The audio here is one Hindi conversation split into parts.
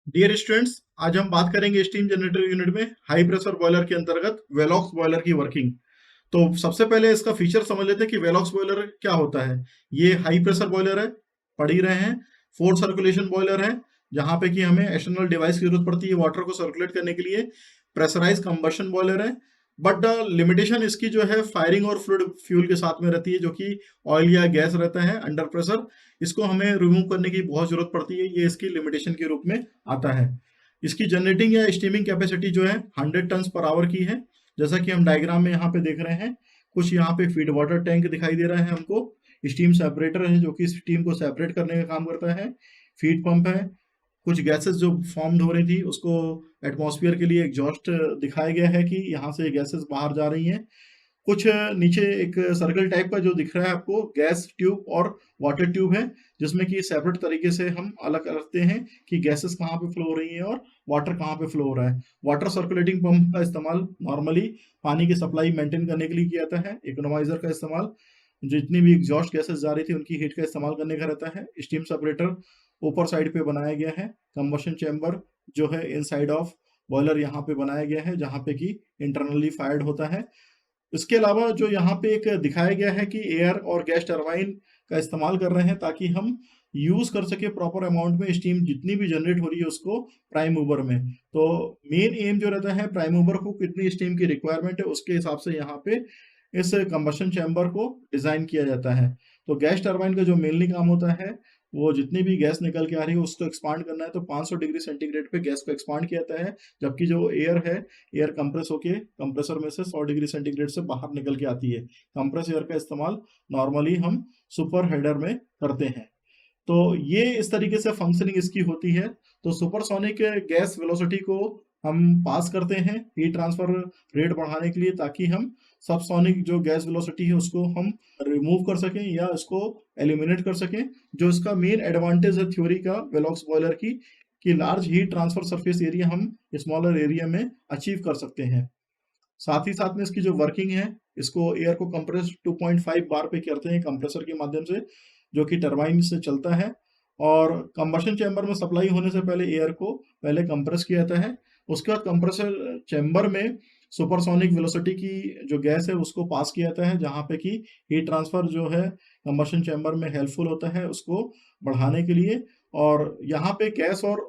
डियर स्टूडेंट्स, आज हम बात करेंगे स्टीम जनरेटर यूनिट में हाई प्रेशर बॉयलर के अंतर्गत वेलॉक्स बॉयलर की वर्किंग। तो सबसे पहले इसका फीचर समझ लेते हैं कि वेलॉक्स बॉयलर क्या होता है। ये हाई प्रेशर बॉयलर है, पढ़ ही रहे हैं। फोर सर्कुलेशन बॉयलर है, जहां पे कि हमें एक्सटर्नल डिवाइस की जरूरत पड़ती है वाटर को सर्कुलेट करने के लिए। प्रेशराइज कंबशन बॉयलर है, बट लिमिटेशन इसकी जो है फायरिंग और फ्लूइड फ्यूल के साथ में रहती है, जो कि ऑयल या गैस रहता है अंडर प्रेशर। इसको हमें रिमूव करने की बहुत जरूरत पड़ती है, ये इसकी लिमिटेशन के रूप में आता है। इसकी जनरेटिंग या स्टीमिंग कैपेसिटी जो है 100 टन पर आवर की है, जैसा कि हम डायग्राम में यहाँ पे देख रहे हैं। कुछ यहाँ पे फीड वाटर टैंक दिखाई दे रहा है हमको। स्टीम सेपरेटर है जो कि स्टीम को सेपरेट करने का काम करता है। फीड पंप है। कुछ गैसेस जो फॉर्म्ड हो रही थी उसको एटमॉस्फेयर के लिए एग्जॉस्ट दिखाया गया है कि यहाँ से गैसेस बाहर जा रही हैं। कुछ नीचे एक सर्कल टाइप का जो दिख रहा है आपको, गैस ट्यूब और वाटर ट्यूब है, जिसमें कि सेपरेट तरीके से हम अलग रखते हैं कि गैसेस कहाँ पे फ्लो हो रही हैं और वाटर कहाँ पे फ्लो हो रहा है। वाटर सर्कुलेटिंग पंप का इस्तेमाल नॉर्मली पानी की सप्लाई मेंटेन करने के लिए किया जाता है। इकोनोमाइजर का इस्तेमाल जितनी भी एग्जॉस्ट गैसेस जा रही थी उनकी हीट का इस्तेमाल करने का रहता है। स्टीम सेपरेटर ऊपर साइड पे बनाया गया है। कंबशन चैम्बर जो है इनसाइड ऑफ बॉयलर यहाँ पे बनाया गया है, जहाँ पे कि इंटरनली फायर्ड होता है। इसके अलावा जो यहाँ पे एक दिखाया गया है कि एयर और गैस टरबाइन का इस्तेमाल कर रहे हैं ताकि हम यूज कर सके प्रॉपर अमाउंट में स्टीम जितनी भी जनरेट हो रही है उसको प्राइम मूवर में। तो मेन एम जो रहता है प्राइम मूवर को कितनी स्टीम की रिक्वायरमेंट है उसके हिसाब से यहाँ पे इस कंबशन चैम्बर को डिजाइन किया जाता है। तो गैस टरबाइन का जो मेनली काम होता है वो जितनी भी गैस निकल के आ रही है उसको एक्सपांड करना है, तो 500 डिग्री सेंटीग्रेड पे गैस को एक्सपांड किया जाता है। जबकि जो एयर है, एयर कंप्रेस होके कंप्रेसर में से 100 डिग्री सेंटीग्रेड से बाहर निकल के आती है। कंप्रेस एयर का इस्तेमाल नॉर्मली हम सुपर हेडर में करते हैं। तो ये इस तरीके से फंक्शनिंग इसकी होती है। तो सुपरसोनिक गैस वेलोसिटी को हम पास करते हैं हीट ट्रांसफर रेट बढ़ाने के लिए, ताकि हम सबसोनिक जो गैस वेलोसिटी है उसको हम रिमूव कर सकें या उसको एलिमिनेट कर सकें। जो इसका मेन एडवांटेज है थ्योरी का वेलॉक्स बॉयलर की, कि large heat transfer surface area हम स्मॉलर एरिया में अचीव कर सकते हैं। साथ ही साथ में इसकी जो वर्किंग है, इसको एयर को कंप्रेस 2.5 बार पे करते हैं कंप्रेसर के माध्यम से, जो कि टरबाइन से चलता है। और कंबशन चैम्बर में सप्लाई होने से पहले एयर को पहले कंप्रेस किया जाता है। उसके बाद कंप्रेसर चैम्बर में सुपरसोनिक वेलोसिटी की जो गैस है उसको पास किया जाता है, जहाँ पे कि हीट ट्रांसफर जो है कंबशन चैम्बर में हेल्पफुल होता है उसको बढ़ाने के लिए। और यहाँ पे गैस और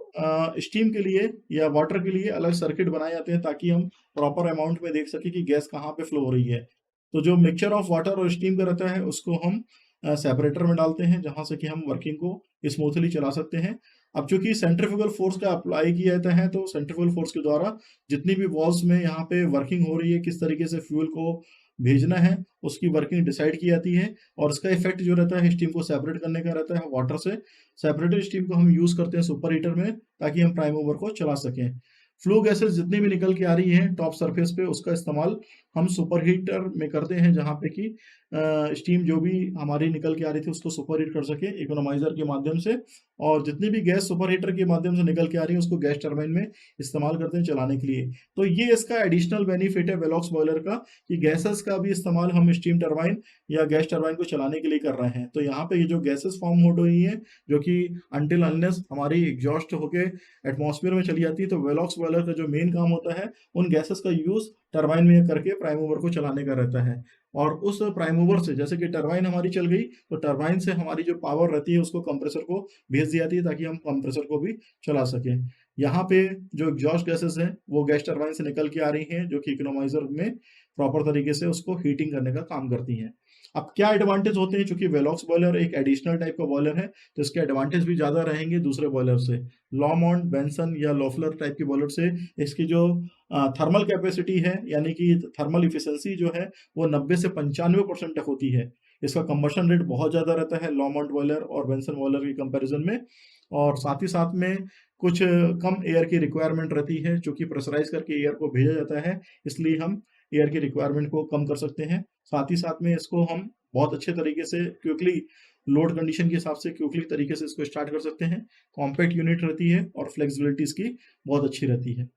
स्टीम के लिए या वाटर के लिए अलग सर्किट बनाए जाते हैं, ताकि हम प्रॉपर अमाउंट में देख सके कि गैस कहाँ पे फ्लो हो रही है। तो जो मिक्सचर ऑफ वाटर और स्टीम का रहता है उसको हम सेपरेटर में डालते हैं, जहां से कि हम वर्किंग को स्मूथली चला सकते हैं। अब चूंकि सेंट्रीफ्यूगल फोर्स का अप्लाई किया जाता है, तो सेंट्रीफ्यूगल फोर्स के द्वारा जितनी भी वॉल्स में यहाँ पे वर्किंग हो रही है, किस तरीके से फ्यूल को भेजना है, उसकी वर्किंग डिसाइड की जाती है। और इसका इफेक्ट जो रहता है स्टीम को सेपरेट करने का रहता है वाटर से। सेपरेटेड स्टीम को हम यूज करते हैं सुपर हीटर में, ताकि हम प्राइम मूवर को चला सकें। फ्लू गैसेस जितनी भी निकल के आ रही हैं टॉप सरफेस पे, उसका इस्तेमाल हम सुपर हीटर में करते हैं, जहाँ पे कि स्टीम जो भी हमारी निकल के आ रही थी उसको सुपर हीट कर सके इकोनोमाइजर के माध्यम से। और जितनी भी गैस सुपर हीटर के माध्यम से निकल के आ रही है उसको गैस टरबाइन में इस्तेमाल करते हैं चलाने के लिए। तो ये इसका एडिशनल बेनिफिट है वेलॉक्स बॉयलर का, कि गैसेस का भी इस्तेमाल हम स्टीम टरबाइन या गैस टरबाइन को चलाने के लिए कर रहे हैं। तो यहाँ पे ये जो गैसेस फॉर्म हो रही हैं, जो कि अनटिल अनलेस हमारी एग्जॉस्ट होके एटमॉस्फेयर में चली जाती है, तो वेलॉक्स बॉयलर का जो मेन काम होता है उन गैसेस का यूज टरबाइन में करके प्राइम मूवर को चलाने का रहता है। और उस प्राइम मूवर से, जैसे कि टरबाइन हमारी चल गई, तो टरबाइन से हमारी जो पावर रहती है उसको कंप्रेसर को भेज दी जाती है, ताकि हम कंप्रेसर को भी चला सकें। यहाँ पे जो एग्जॉस्ट गैसेस हैं वो गैस टरबाइन से निकल के आ रही हैं, जो कि इकोनोमाइजर में प्रॉपर तरीके से उसको हीटिंग करने का काम करती हैं। अब क्या एडवांटेज होते हैं, चूंकि वेलॉक्स बॉयलर एक एडिशनल टाइप का बॉयलर है, तो इसके एडवांटेज भी ज्यादा रहेंगे दूसरे बॉयलर से। लॉमॉन्ट, बेंसन या लोफलर टाइप के बॉयलर से इसकी जो थर्मल कैपेसिटी है, यानी कि थर्मल इफिशियंसी जो है वो 90 से 95% तक होती है। इसका कंबशन रेट बहुत ज़्यादा रहता है लॉमॉन्ट बॉयलर और बेंसन बॉयलर के कंपैरिजन में। और साथ ही साथ में कुछ कम एयर की रिक्वायरमेंट रहती है, चूंकि प्रेशराइज करके एयर को भेजा जाता है, इसलिए हम एयर की रिक्वायरमेंट को कम कर सकते हैं। साथ ही साथ में इसको हम बहुत अच्छे तरीके से क्विकली लोड कंडीशन के हिसाब से क्विकली तरीके से इसको स्टार्ट कर सकते हैं। कॉम्पैक्ट यूनिट रहती है और फ्लेक्सिबिलिटी इसकी बहुत अच्छी रहती है।